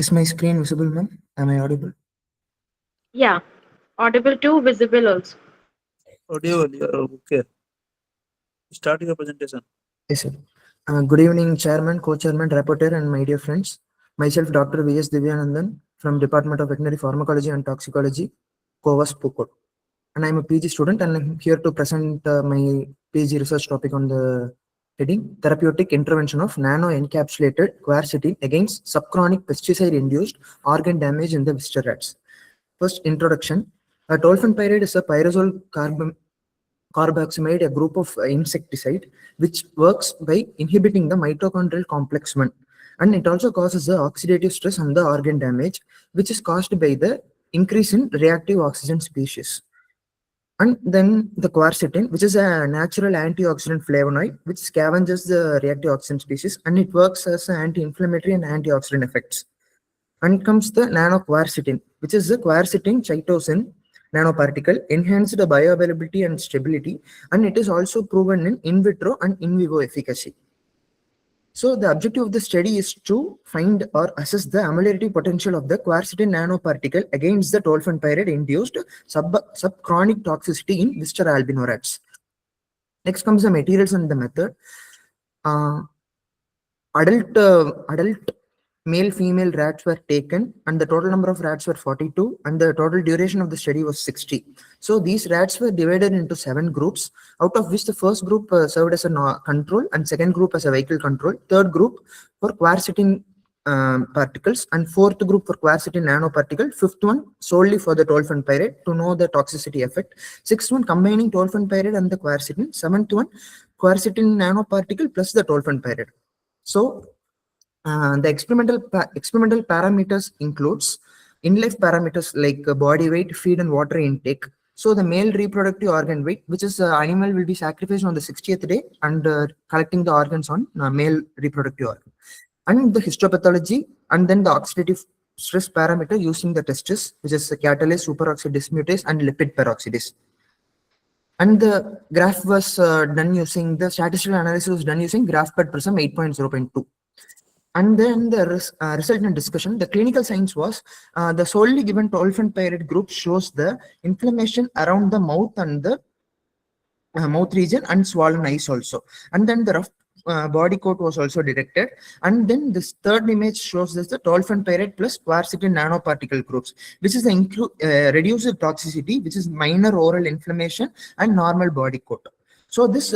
Is my screen visible, ma'am? Am I audible? Yeah, audible too, visible also. Audio, okay. Start your presentation. Yes, sir. Good evening, Chairman, Co-Chairman, Rapporteur, and my dear friends. Myself, Dr. V.S. Divyanandan from Department of Veterinary Pharmacology and Toxicology, COVAS, Pukot. And I'm a PG student, and I'm here to present my PG research topic on the heading Therapeutic Intervention of Nano-Encapsulated Quercetin against Subchronic Pesticide-Induced Organ Damage in the Visitor Rats. First, introduction. Tolfenpyrade is a pyrazole carboxamide, a group of insecticide which works by inhibiting the mitochondrial complex 1, and it also causes the oxidative stress and the organ damage which is caused by the increase in reactive oxygen species. And then the quercetin, which is a natural antioxidant flavonoid which scavenges the reactive oxygen species, and it works as an anti-inflammatory and antioxidant effects. And comes the nanoquercetin, which is the quercetin cytosine nanoparticle, enhanced the bioavailability and stability, and it is also proven in vitro and in vivo efficacy. So the objective of the study is to find or assess the ameliorative potential of the quercetin nanoparticle against the tolfenpyrade induced subchronic toxicity in visitor albino rats. Next comes the materials and the method. Adult male female rats were taken, and the total number of rats were 42, and the total duration of the study was 60. So these rats were divided into 7 groups, out of which the first group served as a control, and second group as a vehicle control, third group for quercetin particles, and fourth group for quercetin nanoparticle, fifth one solely for the tolfenpyrade to know the toxicity effect, sixth one combining tolfenpyrade and the quercetin, seventh one quercetin nanoparticle plus the tolfenpyrade. So the experimental parameters includes in-life parameters like body weight, feed and water intake. So the male reproductive organ weight, which is animal will be sacrificed on the 60th day and collecting the organs on male reproductive organ. And the histopathology, and then the oxidative stress parameter using the testes, which is the catalase, superoxide dismutase and lipid peroxidase. And the graph was done using the statistical analysis was done using GraphPad Prism 8.0.2. And then the result and discussion, the clinical signs was the solely given tolfenpyrade group shows the inflammation around the mouth and the mouth region and swollen eyes also. And then the rough body coat was also detected. And then this third image shows this the tolfenpyrade plus quercetin nanoparticle groups, which is the reduced toxicity, which is minor oral inflammation and normal body coat. So this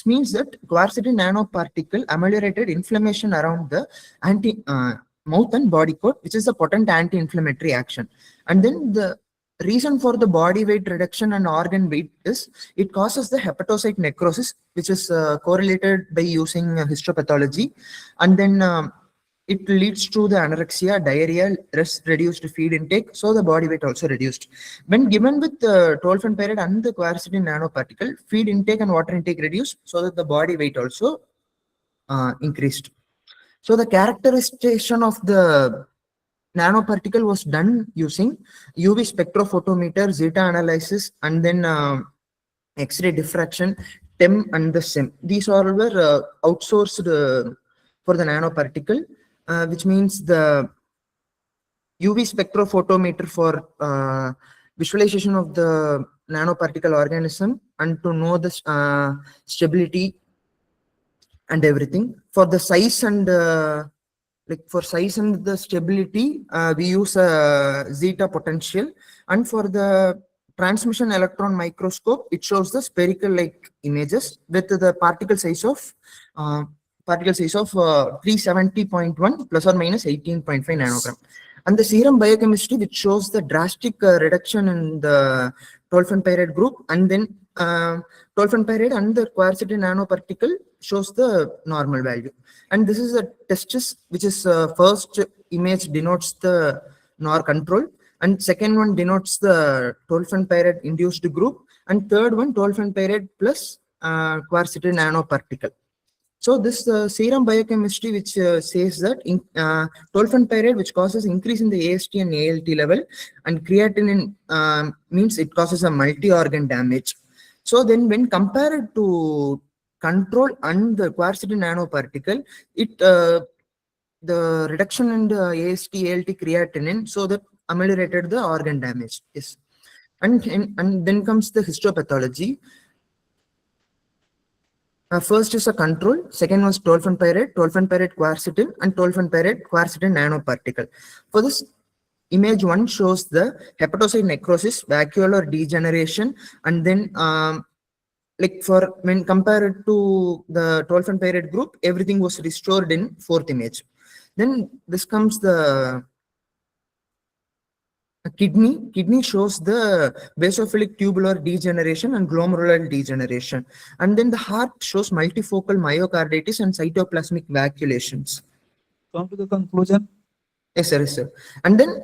means that quercetin nanoparticle ameliorated inflammation around the mouth and body coat, which is a potent anti-inflammatory action. And then the reason for the body weight reduction and organ weight is it causes the hepatocyte necrosis, which is correlated by using histopathology, and then it leads to the anorexia, diarrhea, reduced feed intake, so the body weight also reduced. When given with the tolfenpyrade and the quercetin nanoparticle, feed intake and water intake reduced, so that the body weight also increased. So the characterization of the nanoparticle was done using UV spectrophotometer, zeta analysis, and then X-ray diffraction, TEM, and the SEM. These all were outsourced for the nanoparticle. Which means the UV spectrophotometer for visualization of the nanoparticle organism and to know the stability and everything. For the size and for size and the stability, we use a zeta potential, and for the transmission electron microscope, it shows the spherical like images with the particle size of 370.1 plus or minus 18.5 nanogram. And the serum biochemistry, which shows the drastic reduction in the tolfenpyrade group, and then tolfenpyrade and the quercetin nanoparticle shows the normal value. And this is a testis, which is first image denotes the NOR control, and second one denotes the tolfenpyrade induced group, and third one tolfenpyrade plus quercetin nanoparticle. So this serum biochemistry, which says that tolfenpyrade, which causes increase in the AST and ALT level, and creatinine means it causes a multi-organ damage. So then when compared to control and the quercetin nanoparticle, it the reduction in the AST, ALT, creatinine, so that ameliorated the organ damage. Yes. And then comes the histopathology. First is a control, second was tolfenpyrate, tolfenpyrate quercetin, and tolfenpyrate quercetin nanoparticle. For this, image 1 shows the hepatocyte necrosis, vacuolar degeneration, and then like for when compared to the tolfenpyrate group, everything was restored in fourth image. Then this comes the kidney shows the basophilic tubular degeneration and glomerular degeneration, and then the heart shows multifocal myocarditis and cytoplasmic vacuolations. Come to the conclusion. Yes, sir. Yes, sir. And then,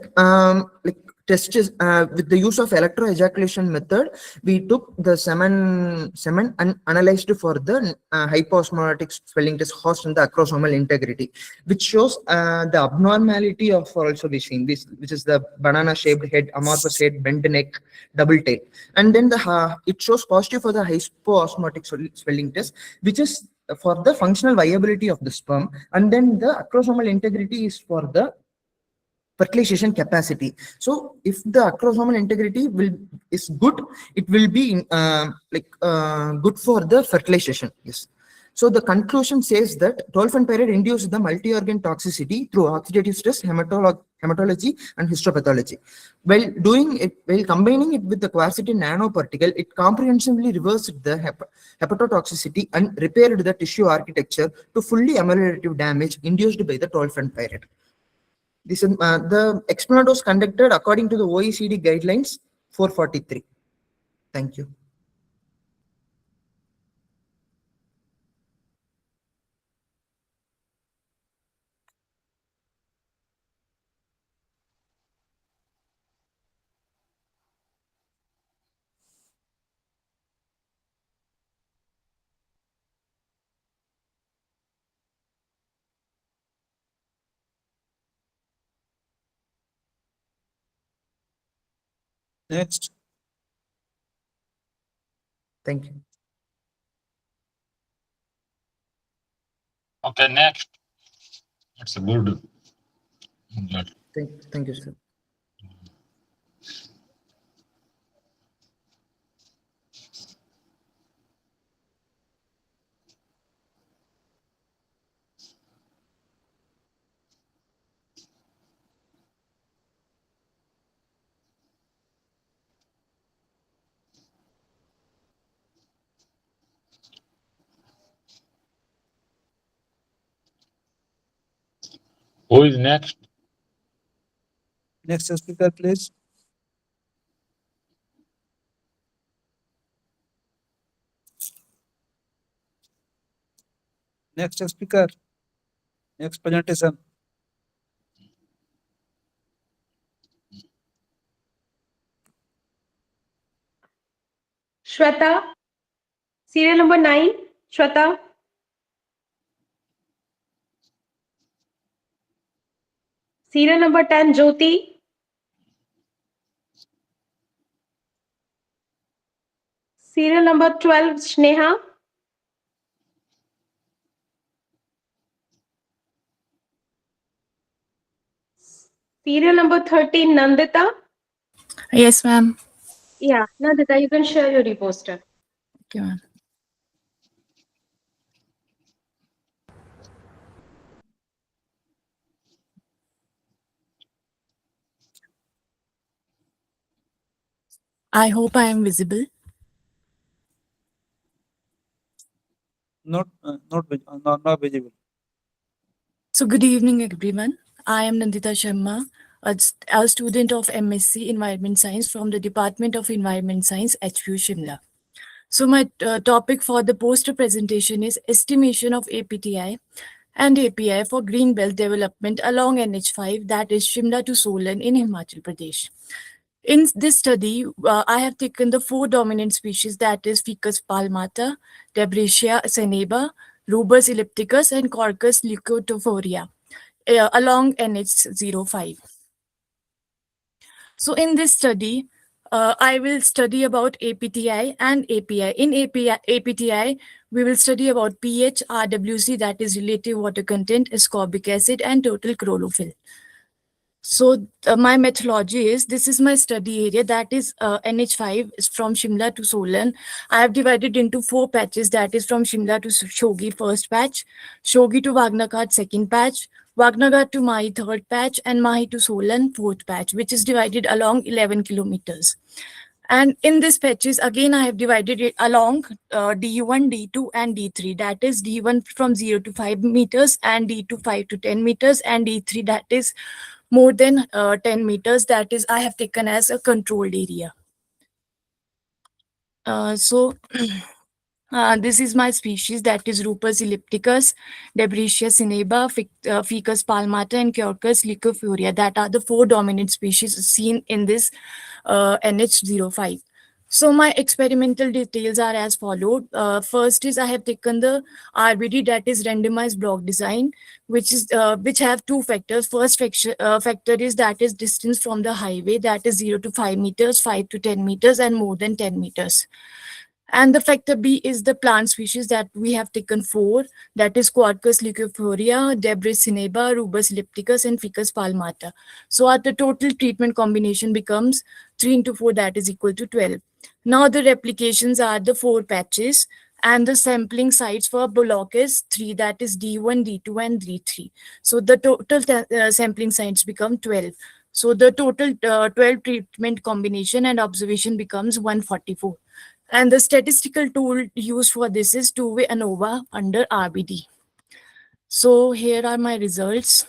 like tests with the use of electroejaculation method, we took the semen and analyzed for the hyposmotic swelling test host and the acrosomal integrity, which shows the abnormality of also we seen this, which is the banana-shaped head, amorphous head, bent neck, double tail, and then the it shows positive for the hyposmotic swelling test, which is for the functional viability of the sperm, and then the acrosomal integrity is for the fertilization capacity. So if the acrosomal integrity is good, it will be good for the fertilization. Yes. So the conclusion says that tolfenpyrate induces the multi-organ toxicity through oxidative stress, hematology, and histopathology. While combining it with the quercetin nanoparticle, it comprehensively reversed the hepatotoxicity and repaired the tissue architecture to fully ameliorative damage induced by the tolfenpyrate. This is the experiment was conducted according to the OECD guidelines 443. Thank you. Next. Thank you. Okay, next. It's a good. Thank you, sir. Who is next? Next speaker, please. Next speaker. Next presentation. Shweta, serial number 9. Shweta. Serial number 10, Jyoti. Serial number 12, Sneha. Serial number 13, Nandita. Yes, ma'am. Yeah, Nandita, you can share your reposter. Okay, ma'am. I hope I am visible. Not visible. So good evening, everyone. I am Nandita Sharma, a student of MSc Environment Science from the Department of Environment Science, HPU Shimla. So my topic for the poster presentation is estimation of APTI and API for green belt development along NH5, that is Shimla to Solan in Himachal Pradesh. In this study, I have taken the 4 dominant species, that is Ficus palmata, Debrachia seneba, Rubus ellipticus, and Corcus leucotophoria along NH05. So in this study, I will study about APTI and API. In APTI, we will study about pH, RWC, that is relative water content, ascorbic acid, and total chlorophyll. So my methodology is, this is my study area, that is NH5 is from Shimla to Solan. I have divided into 4 patches, that is from Shimla to Shogi first patch, Shogi to Vagnaghat second patch, Vagnaghat to Mahi third patch, and Mahi to Solan fourth patch, which is divided along 11 kilometers. And in these patches, again, I have divided it along D1, D2, and D3. That is D1 from 0 to 5 meters, and D2 5 to 10 meters, and D3 that is more than 10 meters. That is, I have taken as a controlled area. This is my species, that is Rupus ellipticus, Debricia cineba, Ficus palmata, and Quercus leucofuria. That are the 4 dominant species seen in this NH05. So my experimental details are as followed. First is, I have taken the RBD, that is randomized block design, which have 2 factors. First factor is, that is distance from the highway, that is 0 to 5 meters, 5 to 10 meters, and more than 10 meters. And the factor B is the plant species, that we have taken 4, that is Quercus leucofuria, Debris cineba, Rubus ellipticus, and Ficus palmata. So at the total treatment combination becomes 3 into 4, that is equal to 12. Now the replications are the 4 patches, and the sampling sites for block is 3, that is D1, D2, and D3. So the total sampling sites become 12. So the total 12 treatment combination and observation becomes 144. And the statistical tool used for this is two-way ANOVA under RBD. So here are my results.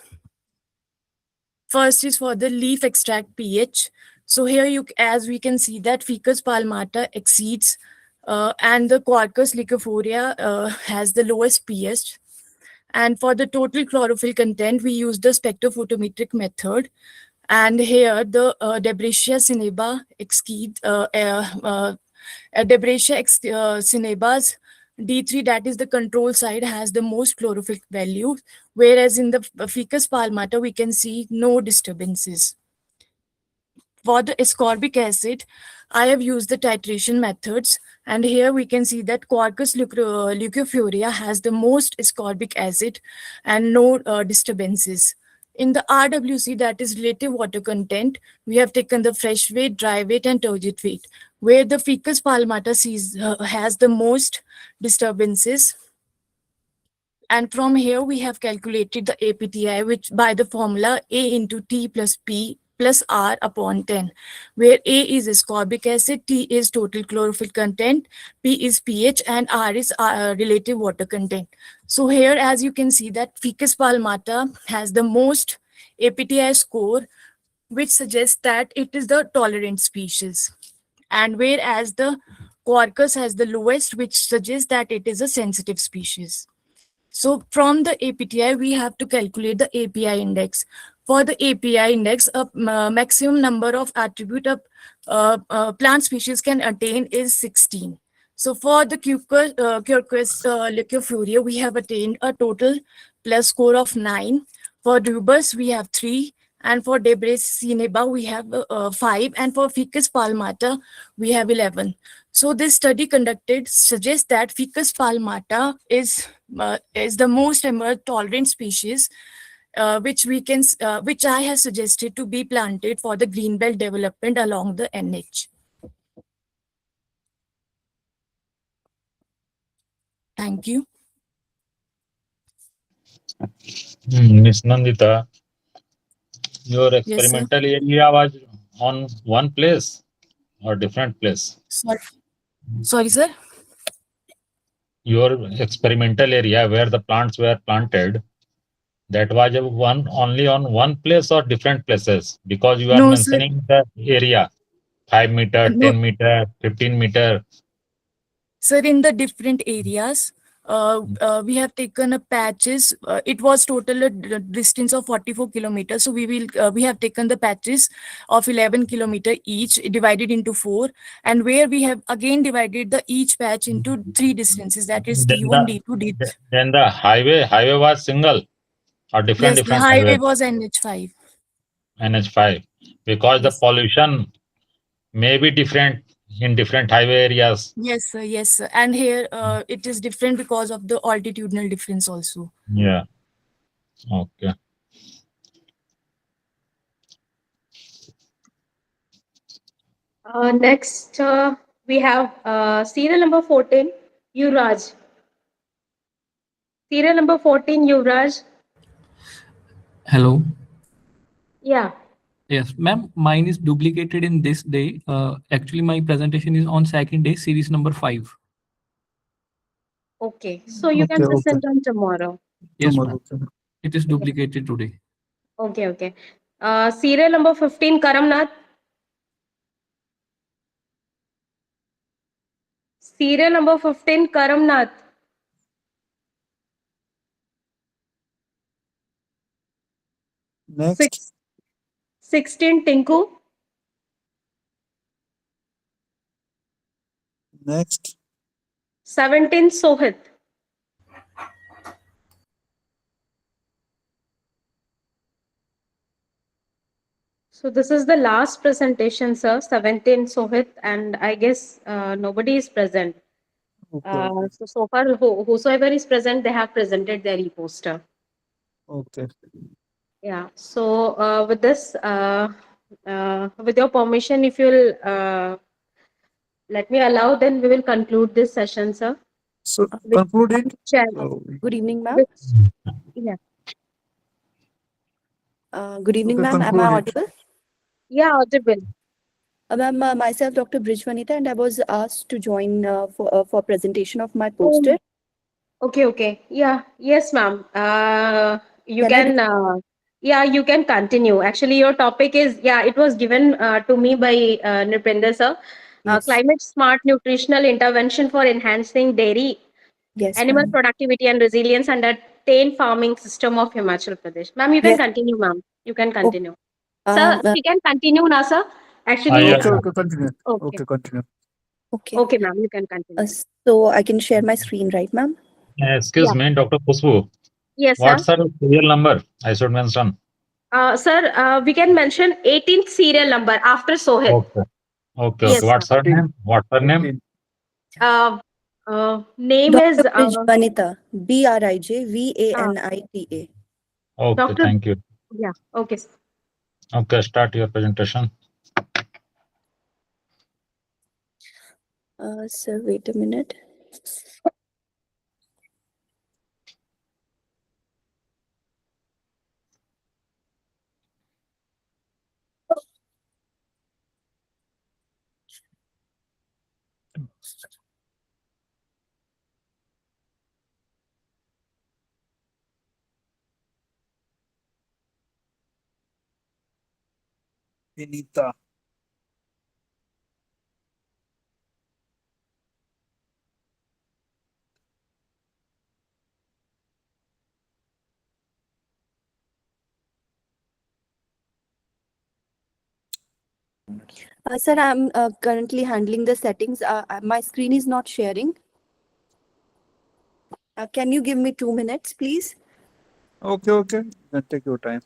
First is for the leaf extract pH. So here as we can see that Ficus palmata exceeds and the Quercus leucofuria has the lowest pH. And for the total chlorophyll content, we use the spectrophotometric method. And here the Debricia cineba exceeds Debricia cinebas D3, that is the control side, has the most chlorophyll value, whereas in the Ficus palmata we can see no disturbances. For the ascorbic acid, I have used the titration methods, and here we can see that Quercus leucofuria has the most ascorbic acid and no disturbances. In the RWC, that is relative water content, we have taken the fresh weight, dry weight, and turgid weight, where the Ficus palmata has the most disturbances. And from here, we have calculated the APTI, which by the formula A into T plus P plus R upon 10, where A is ascorbic acid, T is total chlorophyll content, P is pH, and R is relative water content. So here, as you can see that Ficus palmata has the most APTI score, which suggests that it is the tolerant species. And whereas the Quercus has the lowest, which suggests that it is a sensitive species. So from the APTI, we have to calculate the API index. For the API index, a maximum number of attribute of plant species can attain is 16. So for the Quercus leucofuria, we have attained a total plus score of 9. For Rubus, we have 3. And for Debris cineba, we have 5. And for Ficus palmata, we have 11. So this study conducted suggests that Ficus palmata is the most emerged tolerant species, which I have suggested to be planted for the green belt development along the NH. Thank you. Miss Nandita, your Yes, sir. experimental area was on one place or different place? Sorry, sir. Your experimental area where the plants were planted, that was only on one place or different places? Because you are No, sir. mentioning the area, 5 meter, No. 10 meter, 15 meter. Sir, in the different areas, we have taken a patches. It was total a distance of 44 kilometers. So we have taken the patches of 11 kilometer each, divided into 4, and where we have again divided the each patch into 3 distances. That is D1, D2, D3. Then the highway was single or different Yes, the different highway highway, was NH5. NH5, because the Yes. pollution Maybe different in different highway areas. Yes, sir. Yes, sir. And here it is different because of the altitudinal difference also. Yeah. Okay. Next, we have serial number 14, Yuvraj. Serial number 14, Yuvraj. Hello. Yeah. Yes, ma'am. Mine is duplicated in this day. Actually, my presentation is on second day, series number 5. Okay. So you can Okay, okay. present on tomorrow. Yes, Tomorrow. ma'am. It is duplicated today. Okay, okay. Serial number 15, Karamnath. Serial number 15, Karamnath. Next. 16, Tinku. Next. 17, Sohit. So this is the last presentation, sir. 17, Sohit, and I guess nobody is present. Okay, okay. So far, whosoever is present, they have presented their e-poster. Okay. Yeah. So with this, with your permission, if you'll let me allow, then we will conclude this session, sir. So With conclude it. share- Good evening, ma'am. with- yeah. Good evening, Okay, ma'am. Am I conclude it. audible? Yeah, audible. Ma'am, myself, Dr. Brijvanita, and I was asked to join for presentation of my poster. Okay, okay. Yeah, yes, ma'am. You Can I can, yeah, you can continue. Actually, your topic is, yeah, it was given to me by Nripinder, sir. Yes. Climate smart nutritional intervention for enhancing dairy, Yes, animal ma'am. productivity and resilience under 10 farming system of Himachal Pradesh. Ma'am, you can Yes. continue, ma'am. You can continue. Um, Sir, uh, we can continue now, sir. Actually, Yeah, Okay, yeah. okay, continue. okay. Okay, continue. okay. Okay, ma'am, you can continue. So I can share my screen, right, ma'am? Excuse Yeah. me, Dr. Khushbu. Yes, sir. What's the serial number? I should mention. Sir, we can mention 18th serial number after Sohit. Okay. Okay. Yes, Okay. What's her name? What's her name? 18. Name is Dr. Brijvanita. Brijvanita. Okay. Dr. Thank you. Yeah, okay. Sir. Okay. Start your presentation. Sir, wait a minute. Vinita. Sir, I'm currently handling the settings. My screen is not sharing. Can you give me 2 minutes, please? Okay, okay. Then take your time.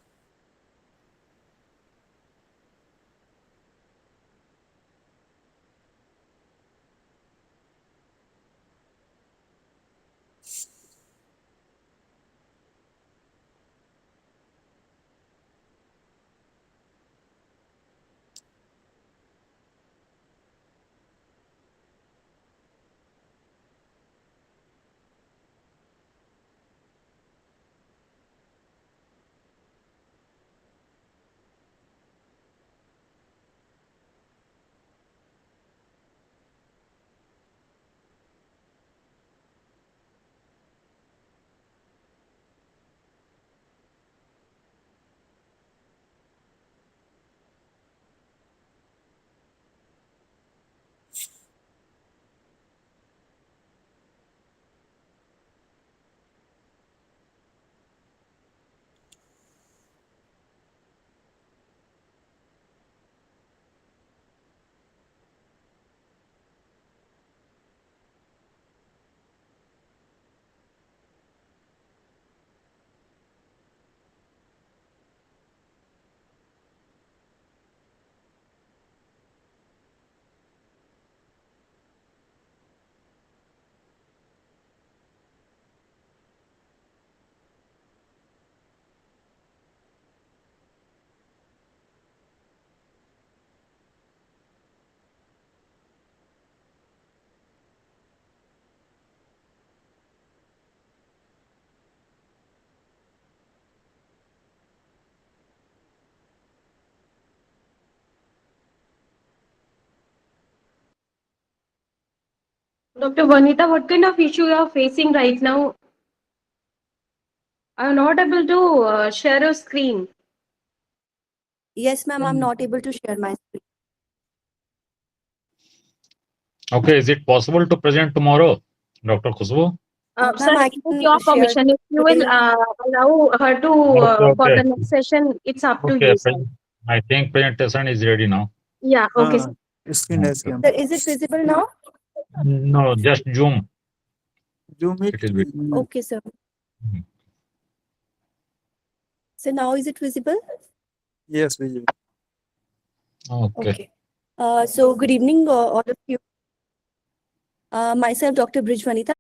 Dr. Vanita, what kind of issue you are facing right now? I'm not able to share your screen. Yes, ma'am, I'm not able to share my screen. Okay, is it possible to present tomorrow, Dr. Khushbu? Ma'am, Sir, I with can your share permission, if you will today. allow her to Okay, for the okay. next session, it's up to Okay, you, sir. I think presentation is ready now. Yeah, okay, sir. Screen has come. Sir, is it visible now? No, just Zoom. Zoom it. It is bit. Okay, sir. Mhm. So now is it visible? Yes, visible. Okay. Okay. So good evening, all of you. Myself, Dr. Brijvanita.